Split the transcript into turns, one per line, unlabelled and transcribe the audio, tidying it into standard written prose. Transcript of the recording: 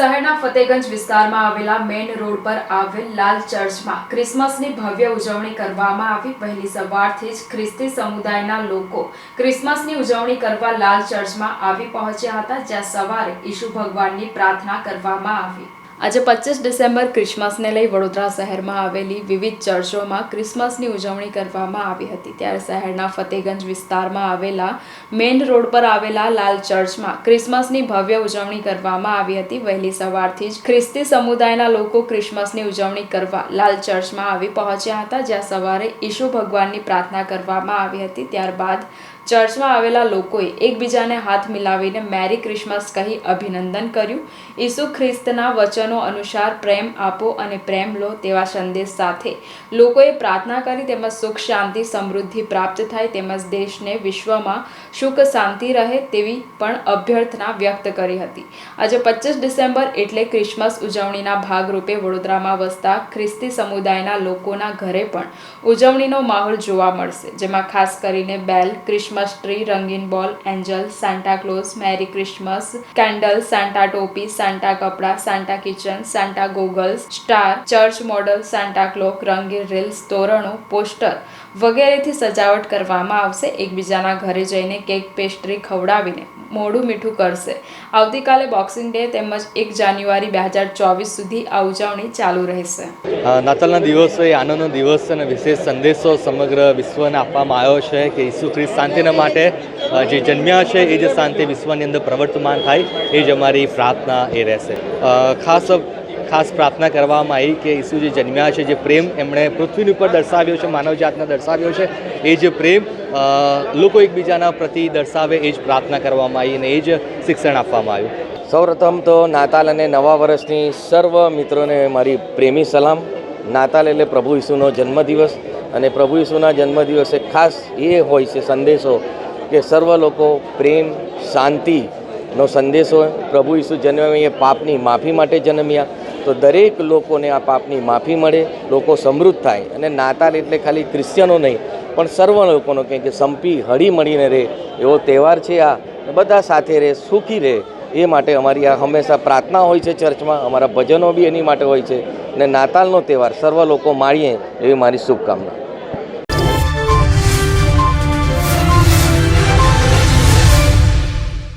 શહેરના ફતેગંજ વિસ્તારમાં આવેલા મેઇન રોડ પર આવેલ લાલ ચર્ચમાં ક્રિસમસની ભવ્ય ઉજવણી કરવામાં આવી। વહેલી સવારથી જ ખ્રિસ્તી સમુદાયના લોકો ક્રિસમસની ઉજવણી કરવા લાલ ચર્ચમાં આવી પહોંચ્યા હતા, જ્યાં સવારે ઈસુ ભગવાનની પ્રાર્થના કરવામાં આવી। આજે 25 ડિસેમ્બર ક્રિસમસને લઈ વડોદરા શહેરમાં આવેલી વિવિધ ચર્ચોમાં ક્રિસમસની ઉજવણી કરવામાં આવી હતી। ત્યારે શહેરના ફતેગંજ વિસ્તારમાં આવેલા મેઇન રોડ પર આવેલા લાલ ચર્ચમાં ક્રિસમસની ભવ્ય ઉજવણી કરવામાં આવી હતી। વહેલી સવારથી જ ખ્રિસ્તી સમુદાયના લોકો ક્રિસમસની ઉજવણી કરવા લાલ ચર્ચમાં આવી પહોંચ્યા હતા, જ્યાં સવારે ઈસુ ભગવાનની પ્રાર્થના કરવામાં આવી હતી। ત્યારબાદ ચર્ચમાં આવેલા લોકોએ એકબીજાને હાથ મિલાવીને મેરી ક્રિસમસ કહી અભિનંદન કર્યું। ઈસુ ખ્રિસ્તના વચનો અનુસાર પ્રેમ આપો અને પ્રેમ લો તેવા સંદેશ સાથે લોકોએ પ્રાર્થના કરી, તેમજ સુખ શાંતિ સમૃદ્ધિ પ્રાપ્ત થાય, તેમજ દેશને વિશ્વમાં સુખ શાંતિ રહે તેવી પણ અભ્યર્થના વ્યક્ત કરી હતી। આજે 25 ડિસેમ્બર એટલે ક્રિસમસ ઉજવણીના ભાગરૂપે વડોદરામાં વસતા ખ્રિસ્તી સમુદાયના લોકોના ઘરે પણ ઉજવણીનો માહોલ જોવા મળશે, જેમાં ખાસ કરીને બેલ, ક્રિસમસ ટ્રી, રંગીન ball, angel, Santa Claus, merry Christmas, candle, Santa ટોપી, સાન્ટા કપડા, Santa kitchen, Santa goggles, star, church model, Santa clock, રંગીન રીલ્સ, તોરણો, પોસ્ટર વગેરેથી સજાવટ કરવામાં આવશે। એકબીજાના ઘરે જઈને કેક પેસ્ટ્રી ખવડાવીને મોઢું મીઠું કરશે। આવતીકાલે બોક્સિંગ ડે તેમજ 1 જાન્યુઆરી 2024 સુધી આ ઉજવણી ચાલુ રહેશે।
નાતાલના દિવસો એ આનંદનો દિવસ છે અને વિશેષ સંદેશો સમગ્ર વિશ્વને આપવામાં આવ્યો છે કે ઈસુ ખ્રિસ્ત શાંતિના માટે જે જન્મ્યા છે એ જ શાંતિ વિશ્વની અંદર પ્રવર્તમાન થાય, એ જ અમારી પ્રાર્થના એ રહેશે। ખાસ પ્રાર્થના કરવામાં આવી કે ઈસુ જે જન્મ્યા છે, જે પ્રેમ એમણે પૃથ્વીની ઉપર દર્શાવ્યો છે, માનવજાતને દર્શાવ્યો છે, એ જે પ્રેમ લોકો એકબીજાના પ્રતિ દર્શાવે એ જ પ્રાર્થના કરવામાં આવી અને એ જ શિક્ષણ આપવામાં આવ્યું।
સૌપ્રથમ તો નાતાલ અને નવા વર્ષની સર્વ મિત્રોને મારી પ્રેમી સલામ। નાતાલ એટલે પ્રભુ ઈસુનો જન્મદિવસ અને પ્રભુ ઈસુના જન્મદિવસે ખાસ એ હોય છે સંદેશો કે સર્વ લોકો પ્રેમ શાંતિનો સંદેશો। પ્રભુ ઈસુ જન્મ્યા એ પાપની માફી માટે જન્મ્યા, તો દરેક લોકોને આ પાપની માફી મળે, લોકો સમૃદ્ધ થાય। અને નાતાલ એટલે ખાલી ક્રિશ્ચનો નહીં પણ સર્વ લોકોનો કે સંપી હળી મળીને રહે એવો તહેવાર છે। આ બધા સાથે રહે, સુખી રહે, એ માટે અમારી આ હંમેશા પ્રાર્થના હોય છે ચર્ચમાં, અમારા ભજનો બી એની માટે હોય છે। અને નાતાલનો તહેવાર સર્વ લોકો માણીએ એવી મારી શુભકામના।